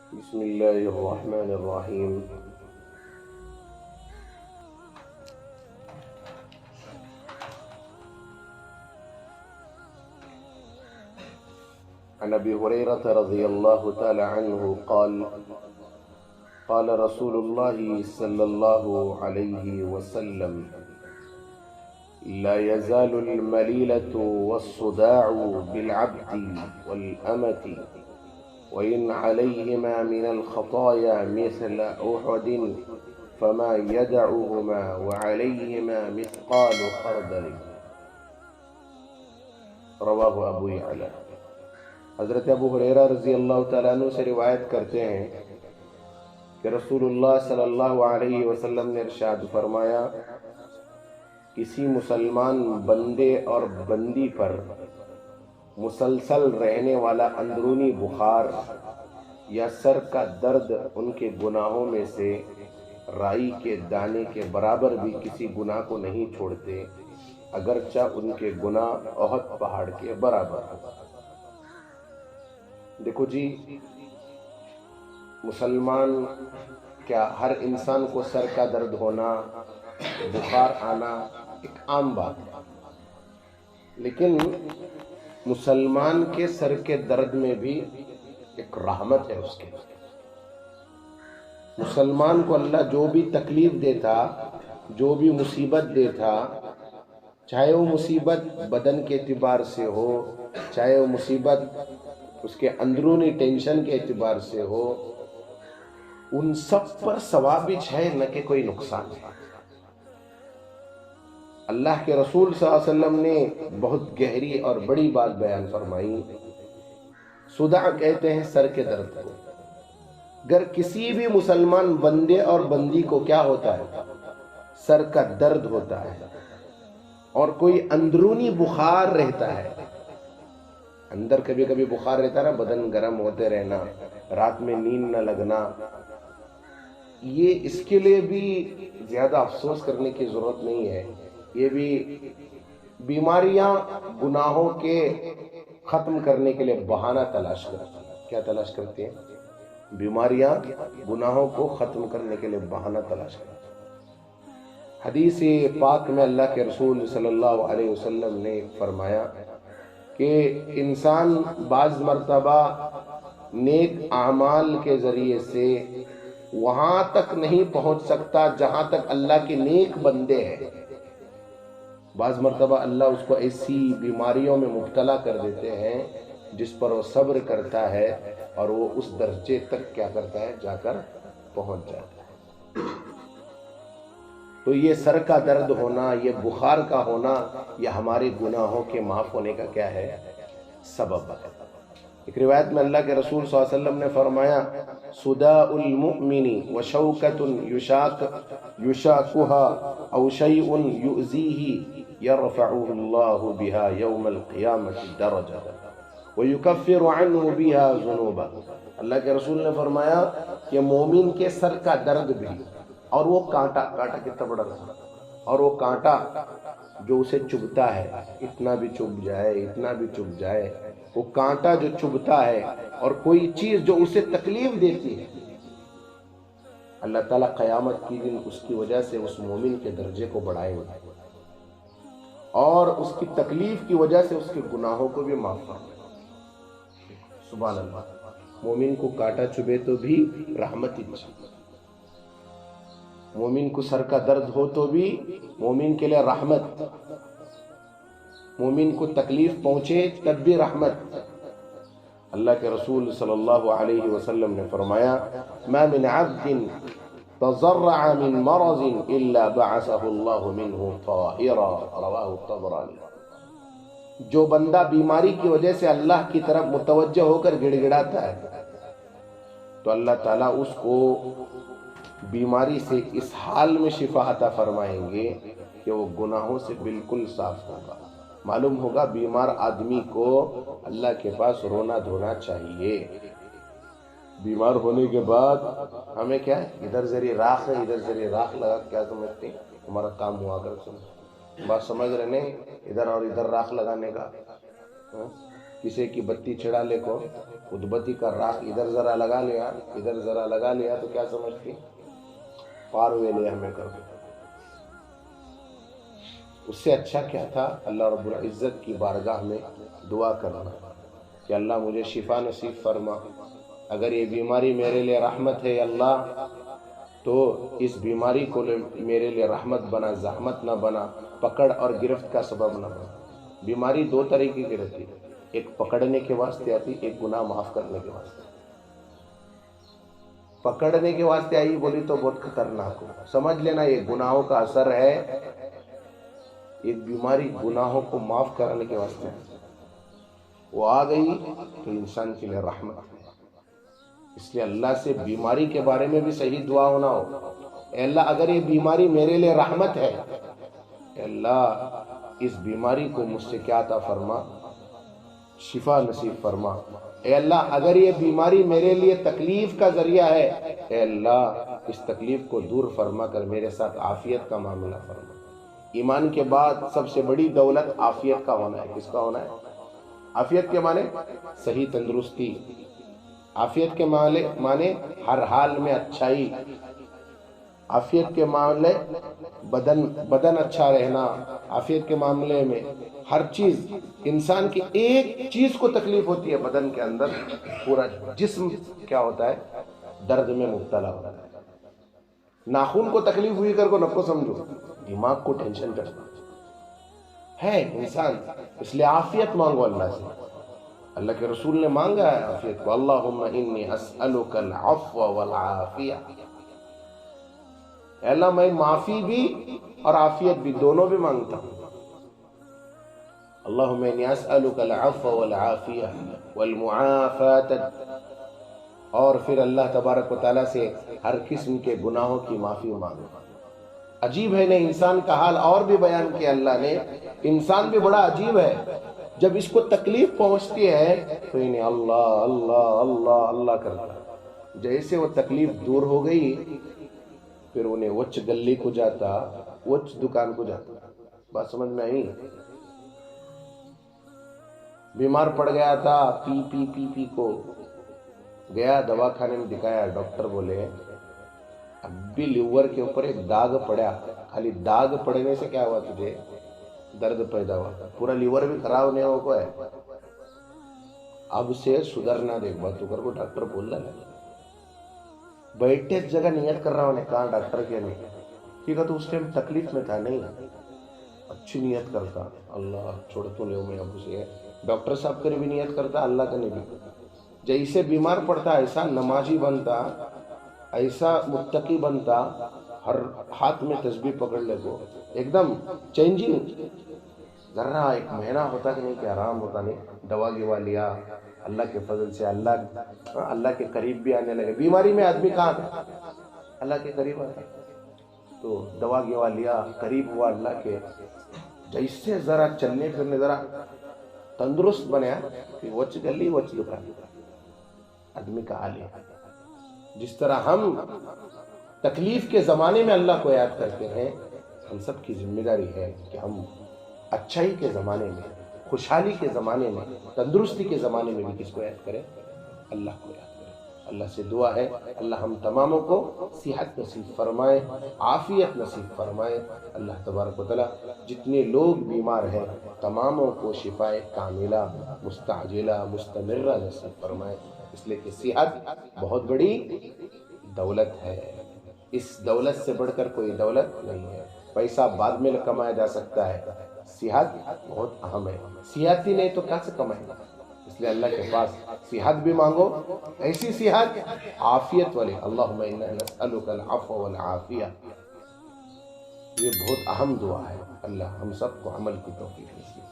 بسم الله الرحمن الرحيم. عن أبي هريرة رضي الله تعالى عنه قال قال رسول الله صلى الله عليه وسلم: لا يزال المليلة والصداع بالعبد والأمة وإن عليهما من الخطايا مثل أحد فما يدعهما وعليهما مثقال خردل. رواہ ابو یعلا. حضرت ابو ہریرہ رضی اللہ تعالیٰ عنہ سے روایت کرتے ہیں کہ رسول اللہ صلی اللہ علیہ وسلم نے ارشاد فرمایا: کسی مسلمان بندے اور بندی پر مسلسل رہنے والا اندرونی بخار یا سر کا درد ان کے گناہوں میں سے رائی کے دانے کے برابر بھی کسی گناہ کو نہیں چھوڑتے، اگرچہ ان کے گناہ احد پہاڑ کے برابر ہو۔ دیکھو جی، مسلمان کیا ہر انسان کو سر کا درد ہونا، بخار آنا ایک عام بات ہے، لیکن مسلمان کے سر کے درد میں بھی ایک رحمت ہے اس کے۔ مسلمان کو اللہ جو بھی تکلیف دیتا، جو بھی مصیبت دیتا، چاہے وہ مصیبت بدن کے اعتبار سے ہو، چاہے وہ مصیبت اس کے اندرونی ٹینشن کے اعتبار سے ہو، ان سب پر ثواب ہے، نہ کہ کوئی نقصان ہے۔ اللہ کے رسول صلی اللہ علیہ وسلم نے بہت گہری اور بڑی بات بیان فرمائی۔ صداع کہتے ہیں سر کے درد کو۔ اگر کسی بھی مسلمان بندے اور بندی کو کیا ہوتا ہے؟ سر کا درد ہوتا ہے اور کوئی اندرونی بخار رہتا ہے، اندر کبھی کبھی بخار رہتا ہے نا، بدن گرم ہوتے رہنا، رات میں نیند نہ لگنا، یہ اس کے لیے بھی زیادہ افسوس کرنے کی ضرورت نہیں ہے۔ یہ بھی بیماریاں گناہوں کے ختم کرنے کے لیے بہانہ تلاش کرتی ہیں۔ کیا تلاش کرتی ہیں؟ بیماریاں گناہوں کو ختم کرنے کے لیے بہانہ تلاش کرتی ہیں۔ حدیث پاک میں اللہ کے رسول صلی اللہ علیہ وسلم نے فرمایا کہ انسان بعض مرتبہ نیک اعمال کے ذریعے سے وہاں تک نہیں پہنچ سکتا جہاں تک اللہ کے نیک بندے ہیں۔ بعض مرتبہ اللہ اس کو ایسی بیماریوں میں مبتلا کر دیتے ہیں جس پر وہ صبر کرتا ہے اور وہ اس درجے تک کیا کرتا ہے، جا کر پہنچ جاتا ہے۔ تو یہ سر کا درد ہونا، یہ بخار کا ہونا، یہ ہمارے گناہوں کے معاف ہونے کا کیا ہے؟ سبب ہے۔ ایک روایت میں اللہ کے رسول صلی اللہ علیہ وسلم نے فرمایا: صداء المؤمن وشوکۃ یشاکها او شیء یؤذیہ یرفعہ اللہ بها یوم القیامۃ درجہ ویکفر عنہ بها ذنوبہ۔ اللہ کے رسول نے فرمایا کہ مومن کے سر کا درد بھی، اور وہ کانٹا کتنا بڑا رہا، اور وہ کانٹا جو اسے چبھتا ہے، اتنا بھی چبھ جائے، اتنا بھی چبھ جائے، وہ کانٹا جو چبھتا ہے اور کوئی چیز جو اسے تکلیف دیتی ہے، اللہ تعالیٰ قیامت کی دن اس کی وجہ سے اس مومن کے درجے کو بڑھائے گا اور اس کی تکلیف کی وجہ سے اس کے گناہوں کو بھی معاف فرمائے گا۔ سبحان اللہ۔ مومن کو کانٹا چبھے تو بھی رحمت ہی چاہیے، مومن کو سر کا درد ہو تو بھی مومن کے لیے رحمت، مومن کو تکلیف پہنچے تب بھی رحمت۔ اللہ کے رسول صلی اللہ علیہ وسلم نے فرمایا: ما من عبد تضرع من مرض الا بعثه اللہ منہ طاہرا، رواہ الطبرانی۔ جو بندہ بیماری کی وجہ سے اللہ کی طرف متوجہ ہو کر گڑ گڑاتا ہے تو اللہ تعالیٰ اس کو بیماری سے اس حال میں شفا عطا فرمائیں گے کہ وہ گناہوں سے بالکل صاف ہوگا۔ معلوم ہوگا بیمار آدمی کو اللہ کے پاس رونا دھونا چاہیے۔ بیمار ہونے کے بعد ہمیں کیا ہے، ادھر ذریعے راکھ ہے، ادھر ذریعے راکھ لگا کیا سمجھتے ہیں ہمارا کام ہوا کر، بات سمجھ رہے نہیں؟ ادھر اور ادھر راکھ لگانے کا किसी की बत्ती चढ़ा ले को उद्बत्ती का राख इधर जरा लगा लिया, इधर जरा लगा लिया तो क्या समझती, पार वे ले हमें कर दो। उससे अच्छा क्या था अल्लाह रब्बुल इज्जत की बारगाह में दुआ करना कि अल्लाह मुझे शिफा नसीब फरमा, अगर ये बीमारी मेरे लिए रहमत है अल्लाह तो इस बीमारी को मेरे लिए रहमत बना, जहमत ना बना, पकड़ और गिरफ्त का सबब ना बना। बीमारी दो तरीके की रहती है, एक पकड़ने के वास्ते आती, एक गुनाह माफ करने के वास्ते। पकड़ने के वास्ते आई बोली तो बहुत खतरनाक हो, समझ लेना ये गुनाहों का असर है। एक बीमारी गुनाहों को माफ कराने के वास्ते वो आ गई तो इंसान के लिए रहमत है। इसलिए अल्लाह से बीमारी के बारे में भी सही दुआ होना हो, अल्लाह अगर ये बीमारी मेरे लिए रहमत है, अल्लाह इस बीमारी को मुझसे क्या अता फरमा, शिफा नसीब फरमा। अल्लाह अगर ये बीमारी मेरे लिए तकलीफ का जरिया है, अल्लाह इस तकलीफ को दूर फरमा कर मेरे साथ आफियत का मामला फरमा। ईमान के बाद सबसे बड़ी दौलत आफियत का होना है। किसका होना है? आफियत के माने सही तंदुरुस्ती, आफियत के माने हर हाल में अच्छाई, आफियत के मामले बदन अच्छा रहना, आफियत के मामले में हर चीज, इंसान की एक चीज को तकलीफ होती है बदन के अंदर, पूरा जिस्म क्या होता है, दर्द में मुब्तला होता है। नाखून को तकलीफ हुई कर को नको समझो, दिमाग को टेंशन करना है इंसान। इसलिए आफियत मांगो अल्लाह से। अल्लाह के रसूल ने मांगा है आफियत को, अल्लाहुम्मा इन्नी अस्अलुकल अफ़्व वल आफिया। अल्लाह मैं माफी भी और आफियत भी दोनों भी मांगता हूँ। अल्लाहुम्मा इन्नी अस्अलुकल अफ़्व वल आफिया वल मुआफ़ात। और फिर अल्लाह तबारक व तआला से हर किस्म के गुनाहों की माफी मांगो। अजीब है ने इंसान का हाल और भी बयान किया अल्लाह ने। इंसान भी बड़ा अजीब है, जब इसको तकलीफ पहुंचती है तो इन्हें अल्लाह अल्लाह अल्लाह अल्लाह करता। जैसे वो तकलीफ दूर हो गई फिर उन्हें वच गली को जाता, वच दुकान को जाता। बात समझ में आई? बीमार पड़ गया था, पी पी पी पी को गया, दवा खाने में दिखाया, डॉक्टर बोले अभी लीवर के ऊपर एक दाग पड़ा, खाली दाग पड़ने से क्या हुआ तुझे, दर्द पैदा हुआ, पूरा लीवर भी खराब नहीं हो को है, अब से सुधरना देख बात कर को डॉक्टर बोल रहा है। बैठे जगह नियत कर रहा हूं, कहा डॉक्टर के नहीं, ठीक है तो उस टाइम तकलीफ में था, नहीं अच्छी नियत करता, अल्लाह छोड़ तो ले मैं अब से, डॉक्टर साहब करे भी नियत करता, अल्लाह का नहीं भी। जैसे बीमार पड़ता ऐसा नमाजी बनता, ऐसा मुत्तकी बनता, हर हाथ में तस्बीह पकड़ ले को, एकदम चेंजिंग। जरा एक महीना होता कि नहीं कि आराम होता नहीं, दवा गिवा लिया अल्लाह के फजल से, अल्लाह के करीब भी आने लगे। बीमारी में आदमी कहाँ था, अल्लाह के करीब आता, तो दवा गिवा लिया, करीब हुआ अल्लाह के, जैसे जरा चलने फिरने जरा तंदुरुस्त बने कि वच गली वच दुकान आदमी का हाल है। जिस तरह हम तकलीफ के जमाने में अल्लाह को याद करते हैं, हम सब की जिम्मेदारी है कि हम अच्छाई के जमाने में, खुशहाली के जमाने में, तंदुरुस्ती के जमाने में भी किसको याद करें, अल्लाह को याद करें। अल्लाह से दुआ है अल्लाह हम तमामों को सेहत नसीब फरमाए, आफियत नसीब फरमाए। अल्लाह तबारक व तआला जितने लोग बीमार हैं तमामों को शिफाए कामिला मुस्ताजिला मुस्तमिर्रा नसीब फरमाए। इसलिए कि सेहत बहुत बड़ी दौलत है, इस दौलत से बढ़कर कोई दौलत नहीं है। पैसा बाद में कमाया जा सकता है, सेहत बहुत अहम है। सेहत ही नहीं तो कैसे कमाएगा? इसलिए अल्लाह के पास सेहत भी मांगो, ऐसी सेहत आफियत वाली। अल्लाहुम्मा इन्ना नस्अलुकल अफ़्व वल आफिया, ये बहुत अहम दुआ है। अल्लाह हम सबको अमल की तौफीक नसीब